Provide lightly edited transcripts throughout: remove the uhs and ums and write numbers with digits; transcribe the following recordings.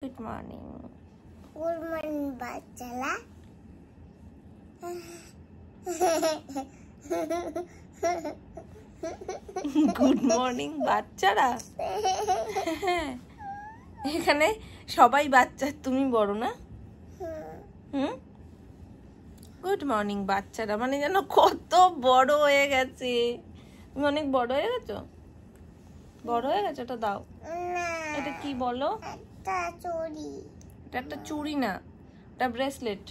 Good morning. Good morning, bachala. Good morning, বাচ্চারা। এখানে সবাই বাচ্চা, তুমি বড় না? গুড মর্নিং বাচ্চারা, মানে যেন কত বড় হয়ে গেছে। তুমি অনেক বড় হয়ে গেছো, বড় হয়ে গেছো। এটা দাও, এটা কি বলো? একটা চুড়ি। এটা একটা চুড়ি না, এটা ব্রেসলেট।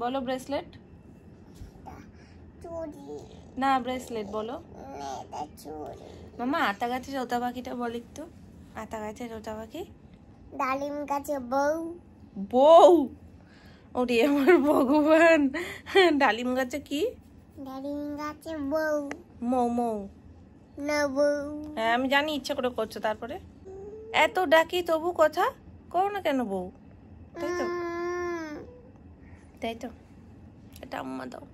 বলো ব্রেসলেট। চুড়ি না, ব্রেসলেট বলো। এটা চুড়ি। মামা, আতা গাছে তোতা পাখিটা বল একটু। আতা গাছে তোতা পাখি। ডালিম গাছে বউ। বউ? ওরে আমার ভগবান, ডালিম গাছে কি? ডালিম গাছে বউ। মৌ। মৌ না বউ। হ্যাঁ আমি জানি, ইচ্ছা করে করছো। তারপরে এত ডাকি তবু কথা করো না কেন বউ? তাই তো, তাই তো। এটা উম্মা দাও,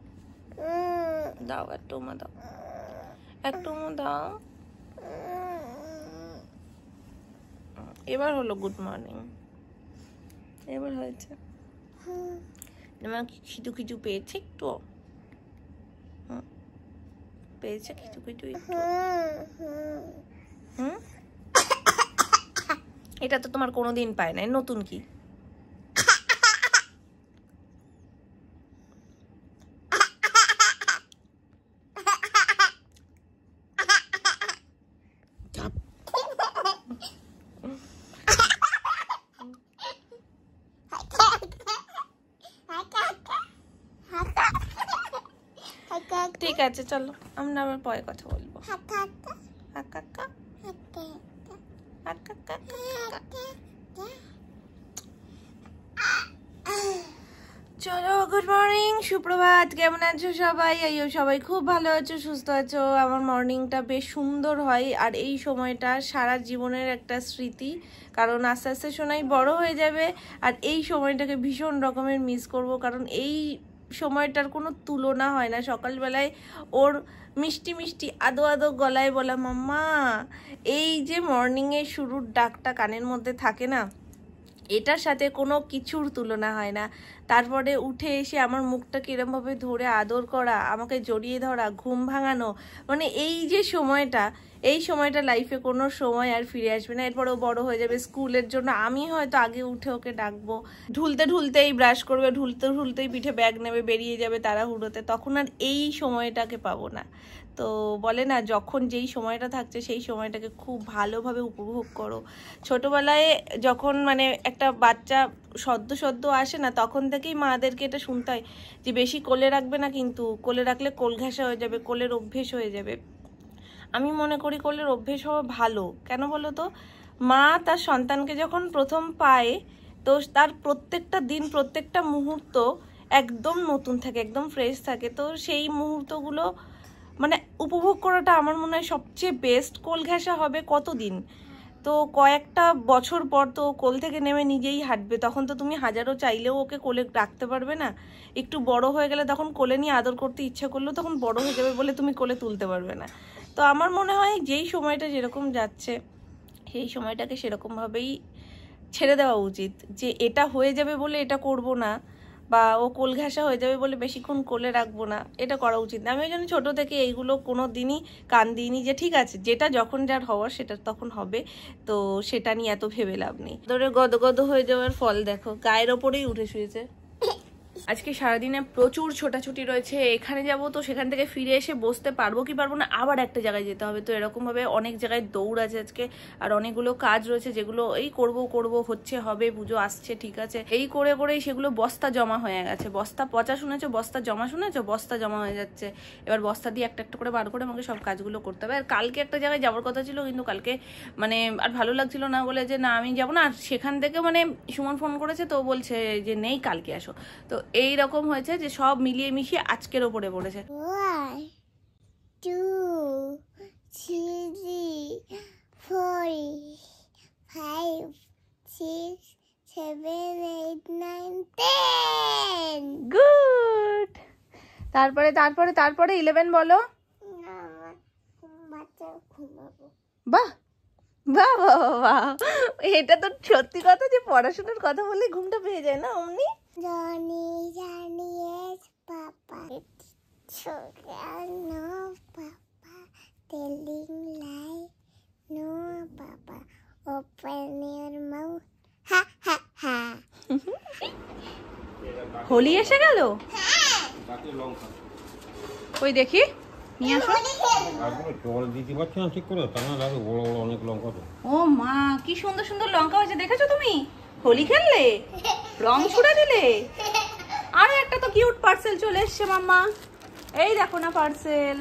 দাও একটু উম্মা দাও, একটু উম্মা দাও। এবার হলো গুড মর্নিং, এবার হয়েছে। তোমার কি খিচু খিচু পেয়েছে একটু? পেয়েছে খিচু খিচু একটু? এটা তো তোমার কোনোদিন পায় না, নতুন কি? ঠিক আছে, চলো আমরা আবার পরে কথা বলবো। চলো, গুড মর্নিং, সুপ্রভাত। কেমন আছো সবাই? আইও সবাই খুব ভালো আছো, সুস্থ আছো। আমার মর্নিংটা বেশ সুন্দর হয়, আর এই সময়টা সারা জীবনের একটা স্মৃতি। কারণ আস্তে আস্তে সোনাই বড় হয়ে যাবে, আর এই সময়টাকে ভীষণ রকমের মিস করব। কারণ এই সময়টার কোনো তুলনা হয় না। সকালবেলায় ওর মিষ্টি মিষ্টি আদো আদো গলায় বলা মাম্মা, এই যে মর্নিংয়ের শুরুর ডাকটা কানের মধ্যে থাকে না, এটার সাথে কোনো কিছুর তুলনা হয় না। তারপরে উঠে এসে আমার মুখটাকে এরমভাবে ধরে আদর করা, আমাকে জড়িয়ে ধরা, ঘুম ভাঙানো, মানে এই যে সময়টা, এই সময়টা লাইফে কোনো সময় আর ফিরে আসবে না। এরপরে ও বড় হয়ে যাবে, স্কুলের জন্য আমি হয়তো আগে উঠে ওকে ডাকবো, ঢুলতে ঢুলতেই ব্রাশ করবে, ঢুলতে ঢুলতেই পিঠে ব্যাগ নেবে, বেরিয়ে যাবে তাড়াহুড়োতে। তখন আর এই সময়টাকে পাবো না। তো বলে না, যখন যেই সময়টা থাকছে সেই সময়টাকে খুব ভালোভাবে উপভোগ করো। ছোটবেলায় যখন মানে একটা বাচ্চা সদ্য আসে না, তখন থেকেই মাদেরকে এটা শুনতে হয় যে বেশি কোলে রাখবে না, কিন্তু কোলে রাখলে কোল ঘেঁষা হয়ে যাবে, কোলের অভ্যেস হয়ে যাবে। আমি মনে করি কোলের অভ্যেস হওয়া ভালো। কেন বলো তো? মা তার সন্তানকে যখন প্রথম পায়, তো তার প্রত্যেকটা দিন, প্রত্যেকটা মুহূর্ত একদম নতুন থাকে, একদম ফ্রেশ থাকে। তো সেই মুহূর্তগুলো মানে উপভোগ করাটা আমার মনে হয় সবচেয়ে বেস্ট। কোল ঘেঁষা হবে কতদিন? তো কয়েকটা বছর পর তো কোল থেকে নেমে নিজেই হাঁটবে, তখন তো তুমি হাজারো চাইলেও ওকে কোলে রাখতে পারবে না। একটু বড় হয়ে গেলে তখন কোলে নিয়ে আদর করতে ইচ্ছা করলেও তখন বড় হয়ে যাবে বলে তুমি কোলে তুলতে পারবে না। তো আমার মনে হয় যেই সময়টা যেরকম যাচ্ছে, সেই সময়টাকে সেরকমভাবেই ছেড়ে দেওয়া উচিত। যে এটা হয়ে যাবে বলে এটা করব না, বা ও কোল ঘেঁষা হয়ে যাবে বলে বেশিক্ষণ কোলে রাখবো না, এটা করা উচিত না। আমি ওই জন্য ছোটো থেকে এইগুলো কোনো দিনই কান দিইনি, যে ঠিক আছে যেটা যখন যার হওয়ার সেটা তখন হবে, তো সেটা নিয়ে এত ভেবে লাভ নেই। ধরে গদ হয়ে যাওয়ার ফল দেখো, গায়ের ওপরেই উঠে শুয়েছে। আজকে সারাদিনে প্রচুর ছোটাছুটি রয়েছে, এখানে যাব তো সেখান থেকে ফিরে এসে বসতে পারবো কি পারবো না, আবার একটা জায়গায় যেতে হবে। তো এরকমভাবে অনেক জায়গায় দৌড় আছে আজকে, আর অনেকগুলো কাজ রয়েছে যেগুলো এই করব হচ্ছে, হবে, পুজো আসছে, ঠিক আছে, এই করেই সেগুলো বস্তা জমা হয়ে গেছে। বস্তা পচা শুনেছো, বস্তা জমা শুনেছো, বস্তা জমা হয়ে যাচ্ছে। এবার বস্তা দিয়ে একটা একটা করে বার করে আমাকে সব কাজগুলো করতে হবে। আর কালকে একটা জায়গায় যাওয়ার কথা ছিল, কিন্তু কালকে মানে আর ভালো লাগছিল না বলে যে না আমি যাবো না। আর সেখান থেকে মানে সুমন ফোন করেছে, তো বলছে যে নেই, কালকে আসো। তো এই রকম হয়েছে যে সব মিলিয়ে মিশিয়ে আজকের ওপরে পড়েছে। 1 2 3 4 5 6 7 8 9 10 গুড। তারপরে 11 বলো। বাচ্চা ঘুমাবো। বাহ, বাহ বাহ বাহ, এটা তো সত্যি কথা যে পড়াশোনার কথা বলে ঘুমটা পেয়ে যায় না অমনি। Johnny, Johnny, yes, Papa. It's sugar, no, Papa. Telling lie, no, Papa. Open your mouth, ha, ha, ha. Holi এসে গেল, ওই দেখি নিয়ে আসো। জল দিতে পারছি না ঠিক করে, তা না দাদু বড় বড় অনেক লঙ্কা তো। ও মা, কি সুন্দর সুন্দর লঙ্কা হয়েছে, দেখেছো তুমি? হোলি খেললে, রং ছুড়ে দিলে। আর একটা তো কিউট পার্সেল চলে এসছে মাম্মা, এই দেখো না পার্সেল।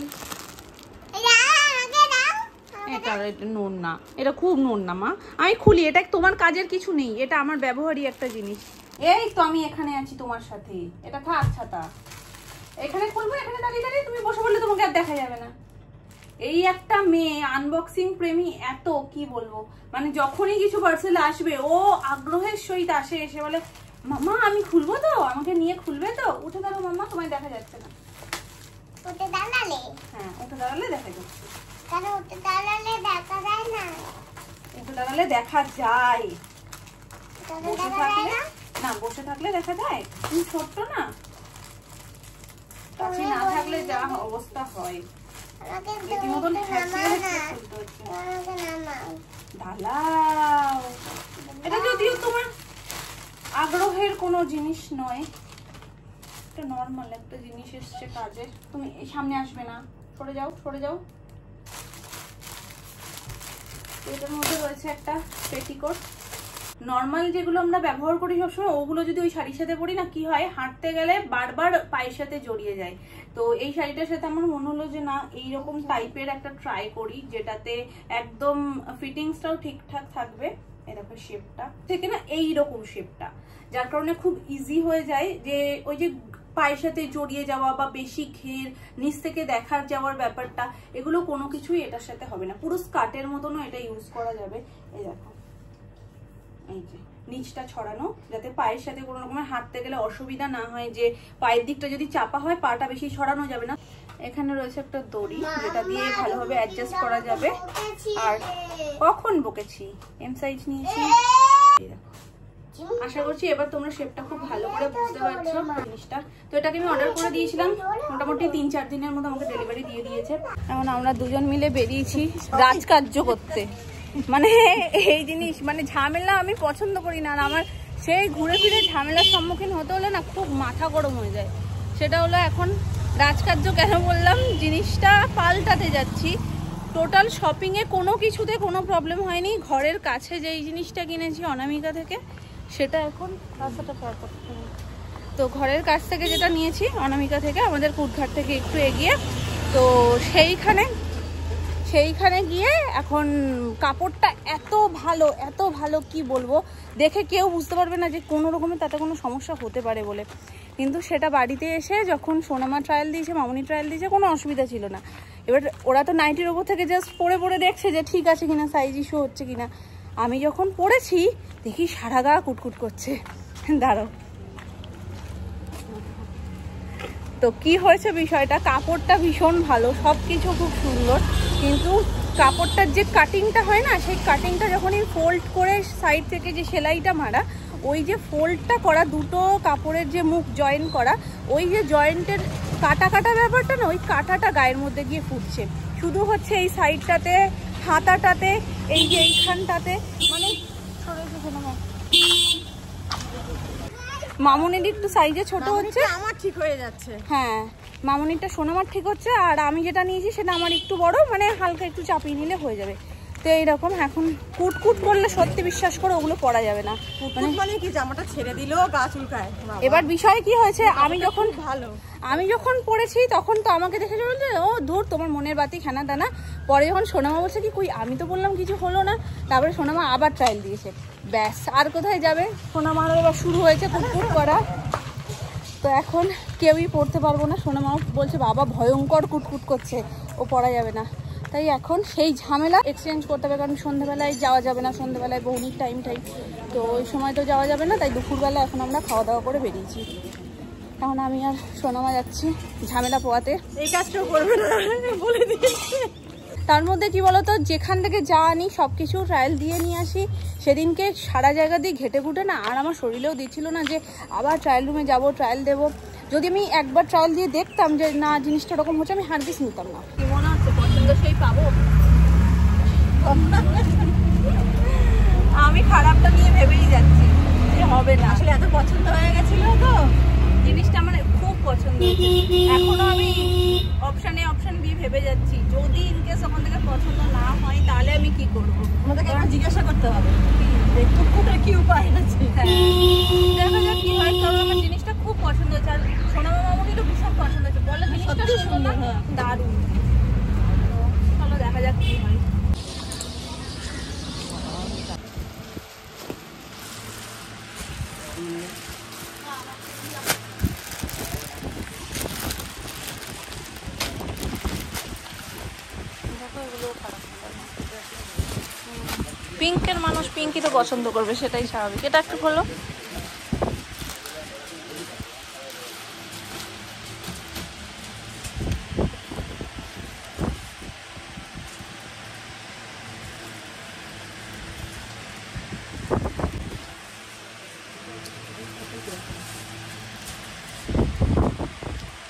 এটা নুন না, এটা খুব নুন না মা, আমি খুলি, এটা তোমার কাজের কিছু নেই, এটা আমার ব্যবহারই একটা জিনিস। এই তো আমি এখানে আছি তোমার সাথে, এটা থাক ছাতা, এখানে খুলবো, এখানে দাঁড়িয়ে দাঁড়িয়ে তুমি বসে বললে তোমাকে আর দেখা যাবে না। এই একটা মেয়ে আনবক্সিং প্রেমী, এত কি বলবো, মানে যখনই কিছু পার্সেল আসবে ও আগ্রহের সহিত আসে, এসে বলে মামা আমি খুলবো তো, আমাকে নিয়ে খুলবে তো। উঠে দাঁড়ো মাম্মা, তোমায় দেখা যাচ্ছে না। উঠে দাঁড়ালে? হ্যাঁ উঠে দাঁড়ালে দেখা যাচ্ছে। কেন উঠে দাঁড়ালে দেখা যায় না? উঠে দাঁড়ালে দেখা যায়, তবে বসে দেখা যায় থাকলে না? না, বসে থাকলে দেখা যায়, তুমি ছোট্ট না, কাছে না থাকলে যা অবস্থা হয়। আমাকে রীতিমতন নামাও ঠেকিয়ে না। খুলতে হচ্ছে। আমাকে নামাও। ঢালাও, এটা যদিও তোমার আগ্রহের কোনো জিনিস নয়, এটা নর্মাল একটা জিনিস এসছে কাজের, তুমি এই সামনে আসবে না, সরে যাও সরে যাও। এটার মধ্যে রয়েছে একটা পেটিকোট, নর্মাল যেগুলো আমরা ব্যবহার করি সবসময়, ওগুলো যদি ওই শাড়ির সাথে পরি না, কি হয় হাঁটতে গেলে বারবার পায়ের সাথে জড়িয়ে যায়। তো এই শাড়িটার সাথে আমার মনে হলো যে না, এইরকম টাইপের একটা ট্রাই করি, যেটাতে একদম ফিটিংসটাও ঠিকঠাক থাকবে। এরকম শেপটা থেকে না, এইরকম শেপটা, যার কারণে খুব ইজি হয়ে যায়, যে ওই যে পায়ের সাথে জড়িয়ে যাওয়া বা বেশি ঘের নিচ থেকে দেখার যাওয়ার ব্যাপারটা, এগুলো কোনো কিছুই এটার সাথে হবে না। পুরো স্কার্টের মতনও এটা ইউজ করা যাবে। এই দেখো, এই যে নিচটা ছড়ানো, যাতে পায়ের সাথে কোনো রকমের হাঁটতে গেলে অসুবিধা না হয়, যে পায়ের দিকটা যদি চাপা হয় পাটা বেশি ছড়ানো যাবে না। এখানে রয়েছে একটা দড়ি, যেটা দিয়ে ভালোভাবে অ্যাডজাস্ট করা যাবে। আর কখন বকেছি, এম সাইজ নিয়েছি। আশা করছি এবার তোমরা শেপটা খুব ভালো করে বুঝতে পারছো জিনিসটা। তো এটাকে আমি অর্ডার করে দিয়েছিলাম, মোটামুটি 3-4 দিনের মধ্যে আমাকে ডেলিভারি দিয়ে দিয়েছে। এখন আমরা দুজন মিলে বেরিয়েছি রাজকার্য করতে। মানে এই জিনিস, মানে ঝামেলা আমি পছন্দ করি না, আর আমার সেই ঘুরে ফিরে ঝামেলার সম্মুখীন হতে হলে না খুব মাথা গরম হয়ে যায়। সেটা হলো এখন রাজকার্য কেন বললাম, জিনিসটা পাল্টাতে যাচ্ছি। টোটাল শপিংয়ে কোনো কিছুতে কোনো প্রবলেম হয়নি। ঘরের কাছে যেই জিনিসটা কিনেছি অনামিকা থেকে, সেটা এখন রাস্তাটা পার করতে হবে। তো ঘরের কাছ থেকে যেটা নিয়েছি অনামিকা থেকে, আমাদের কুটঘাট থেকে একটু এগিয়ে, তো সেইখানে গিয়ে এখন কাপড়টা এত ভালো কি বলবো, দেখে কেউ বুঝতে পারবে না যে কোনো রকমের তাতে কোনো সমস্যা হতে পারে বলে। কিন্তু সেটা বাড়িতে এসে যখন সোনামা ট্রায়াল দিয়েছে, মামনি ট্রায়াল দিয়েছে, কোনো অসুবিধা ছিল না। এবার ওরা তো নাইটির ওপর থেকে জাস্ট পরে দেখছে যে ঠিক আছে কিনা, সাইজ ইস্যু হচ্ছে কিনা। আমি যখন পরেছি দেখি সারা গা কুটকুট করছে। দাঁড়াও, তো কি হয়েছে বিষয়টা, কাপড়টা ভীষণ ভালো, সব কিছু খুব সুন্দর, কিন্তু কাপড়টার যে কাটিংটা হয় না, সেই কাটিংটা যখনই ফোল্ড করে সাইড থেকে যে সেলাইটা মারা, ওই যে ফোল্ডটা করা, দুটো কাপড়ের যে মুখ জয়েন করা, ওই যে জয়েন্টের কাটা ব্যাপারটা না, ওই কাটাটা গায়ের মধ্যে গিয়ে ফুটছে। শুধু হচ্ছে এই সাইডটাতে, হাতাটাতে, এই যে এইখানটাতে, মানে মামুনির একটু সাইজে ছোট হচ্ছে, আমার ঠিক হয়ে যাচ্ছে। হ্যাঁ মামুনিরটা সোনামার ঠিক হচ্ছে, আর আমি যেটা নিয়েছি সেটা আমার একটু বড়, মানে হালকা একটু চাপিয়ে নিলে হয়ে যাবে। তো এইরকম এখন কুটকুট করলে সত্যি বিশ্বাস করে ওগুলো পরা যাবে না। মানে কি জামাটা ছেড়ে দিলেও গা চুলকায়। এবার বিষয় কি হয়েছে, ভালো আমি যখন পড়েছি তখন তো আমাকে দেখে বলছে ও ধুর তোমার মনের বাতি খানা দানা। পরে যখন সোনামা বলছে কি কই আমি তো বললাম কিছু হলো না, তারপরে সোনামা আবার ট্রায়াল দিয়েছে, ব্যাস আর কোথায় যাবে, সোনামার এবার শুরু হয়েছে কুটকুট করা। তো এখন কেউই পড়তে পারবো না, সোনামা বলছে বাবা ভয়ঙ্কর কুটকুট করছে, ও পড়া যাবে না। তাই এখন সেই ঝামেলা এক্সচেঞ্জ করতে হবে, কারণ সন্ধ্যেবেলায় যাওয়া যাবে না, সন্ধ্যেবেলায় বহুনির টাইম, তো ওই সময় তো যাওয়া যাবে না। তাই দুপুরবেলা এখন আমরা খাওয়া দাওয়া করে বেরিয়েছি। এখন আমি আর সোনামা যাচ্ছি ঝামেলা পোয়াতে। এই কাজটাও করবে না বলে দিয়েছে। তার মধ্যে কি বলতো, যেখান থেকে যা আনি সব কিছু ট্রায়াল দিয়ে নিয়ে আসি। সেদিনকে সারা জায়গা দিয়ে ঘেটে ঘুটে না, আর আমার শরীরেও দিচ্ছিল না যে আবার ট্রায়াল রুমে যাবো, ট্রায়াল দেবো। যদি আমি একবার ট্রায়াল দিয়ে দেখতাম যে না জিনিসটা ওরকম হচ্ছে, আমি হারগিস নিতাম না। কি মনে হচ্ছে পছন্দসই পাবো? আমি খারাপটা নিয়ে ভেবেই যাচ্ছি যে হবে না। আসলে এত পছন্দ হয়ে গেছিল তো জিনিসটা আমার খুব পছন্দ হয়েছে। এখনো আমি অপশন বি ভেবে যাচ্ছি, যদি ইনকেস ওখান থেকে পছন্দ না হয় তাহলে আমি কি করবো। আমাদেরকে একবার জিজ্ঞাসা করতে হবে কি উপায় আছে। হ্যাঁ, দেখা যাক কি হয়। কারণ আমার জিনিসটা খুব পছন্দ হচ্ছে, আর সোনা মামাকে ভীষণ পছন্দ হচ্ছে। বলে জিনিসটা সুন্দর, দারুণ। চলো দেখা যাক কি হয়। পিঙ্কের মানুষ পিঙ্কই তো পছন্দ করবে, সেটাই স্বাভাবিক। এটা একটু হলো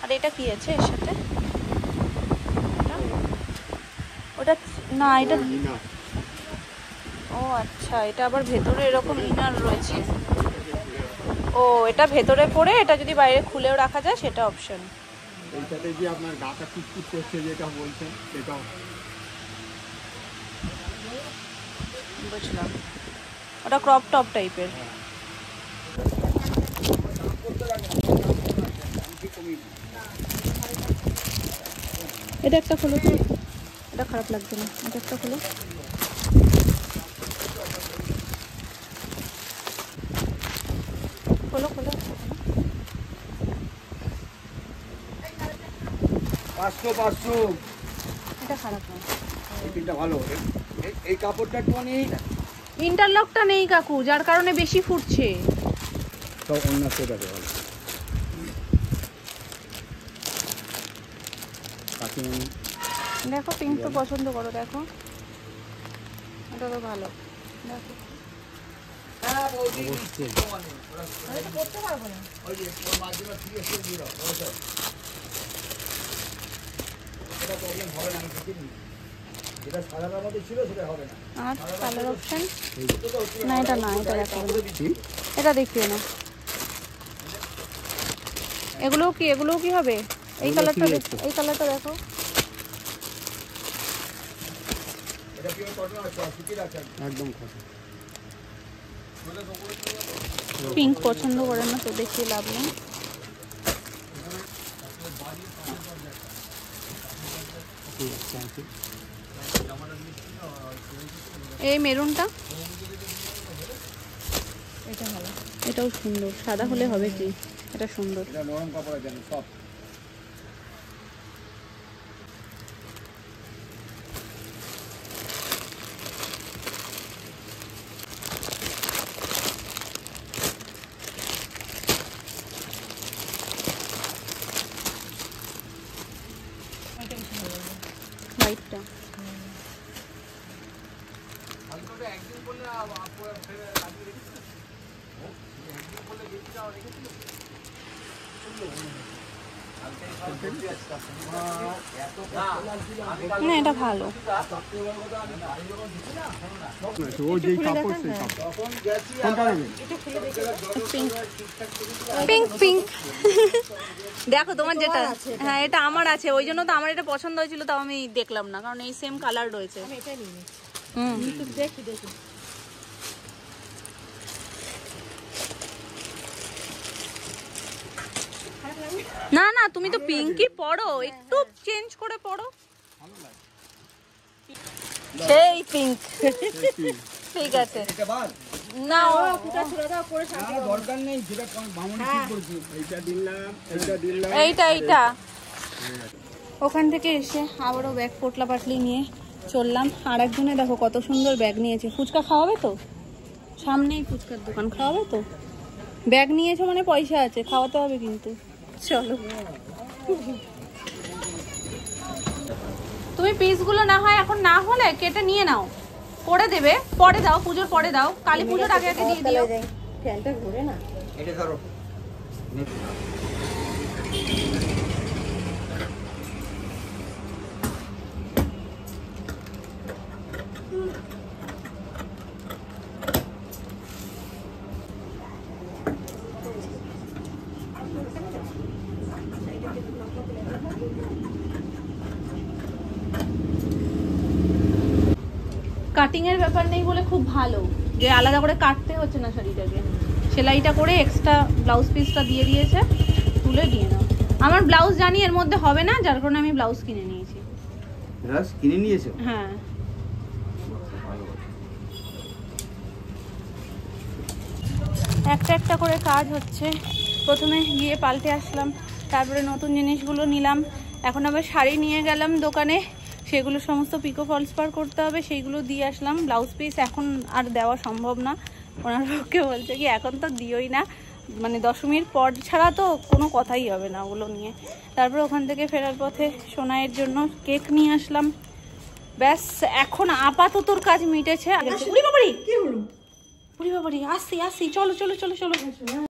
আর এটা কি আছে এর সাথে? ওটা না, এটা ও আচ্ছা, এটা আবার ভেতরে এরকম ইনার রয়েছে। ও, এটা ভেতরে পড়ে এটা যদি বাইরে খুলেও রাখা যায় সেটা অপশন। এইটাতে যে আপনার গাটা কুচকুচ করছে যেটা বলছেন সেটাও বুঝলাম, ওটা ক্রপ টপ টাইপের। এটা একটা খোলো তো, এটা খারাপ লাগছে না। এটা একটা খোলো। খোলো খোলো। 500 এটা খারাপ না, এই তিনটা ভালো। এই কাপড়টা একটুখানি ইন্টারলকটা নেই কাকু, যার কারণে বেশি ফুটছে। সব অন্য সেট আছে ভালো। দেখো পিঙ্ক তো পছন্দ করো, দেখো এটা তো ভালো। দেখো আর কালার অপশন না, এটা না, এটা দেখো, এটা দেখিও না। এগুলোও কি হবে? এই কালারটা এই কালারটা দেখো। পিঙ্ক পছন্দ করেন না তো দেখিয়ে লাভ নেই। এই মেরুনটা, এটা ভালো, এটাও সুন্দর। সাদা হলে হবে কি, এটা সুন্দর। এটা নরম কাপড়ের জন্য সব। হোয়াইটটা না, এটা ভালো। পিঙ্ক পিঙ্ক দেখো তোমার যেটা, হ্যাঁ এটা আমার আছে, ওই জন্য তো আমার এটা পছন্দ হয়েছিল, তাও আমি দেখলাম না, কারণ এই সেম কালার রয়েছে। না না, তুমি তো পিঙ্কই পরো, একটু চেঞ্জ করে পরো। সেই পিঙ্ক ঠিক আছে না, দরকার নেই, যেটা বামুনি ঠিক করছি এইটা দিলাম, এইটা দিলাম, এইটা ওখান থেকে এসে আবারও ব্যাগ পোটলা পাটলি নিয়ে চললাম। আর একজনে দেখো কত সুন্দর ব্যাগ নিয়েছে। ফুচকা খাওয়াবে তো? সামনেই ফুচকার দোকান, খাওয়াবে তো? ব্যাগ নিয়েছো মানে পয়সা আছে, খাওয়াতে হবে কিন্তু। চলো তুমি পিসগুলো না হয় এখন না হলে কেটে নিয়ে নাও, করে দেবে, পরে দাও, পুজোর পরে দাও, কালী পুজোর আগে আগে দিয়ে দিও। ফ্যানটা ঘুরে না। এটা ধরো। কাটিং এর ব্যাপার নেই বলে খুব ভালো যে আলাদা করে কাটতে হচ্ছে না শাড়িটাকে, সেলাইটা করে এক্সট্রা ব্লাউজ পিসটা দিয়ে দিয়েছে, তুলে দিয়ে নাও। আমার ব্লাউজ জানি এর মধ্যে হবে না, যার কারণে আমি ব্লাউজ কিনে নিয়েছি। ব্লাউজ কিনে নিয়েছো? হ্যাঁ, একটা একটা করে কাজ হচ্ছে। প্রথমে গিয়ে পাল্টে আসলাম, তারপরে নতুন জিনিসগুলো নিলাম, এখন আবার শাড়ি নিয়ে গেলাম দোকানে, সেগুলো সমস্ত পিকো ফলস পার করতে হবে, সেইগুলো দিয়ে আসলাম। ব্লাউজ পিস এখন আর দেওয়া সম্ভব না, ওনার পক্ষে বলছে কি এখন তো দিওই না, মানে দশমীর পর ছাড়া তো কোনো কথাই হবে না ওগুলো নিয়ে। তারপর ওখান থেকে ফেরার পথে সোনাইয়ের জন্য কেক নিয়ে আসলাম। ব্যাস এখন আপাততর কাজ মিটেছে। উড়ি বাবারি, কি হলো? উড়ি বাবারি, আসি আসি, চলো চলো চলো চলো।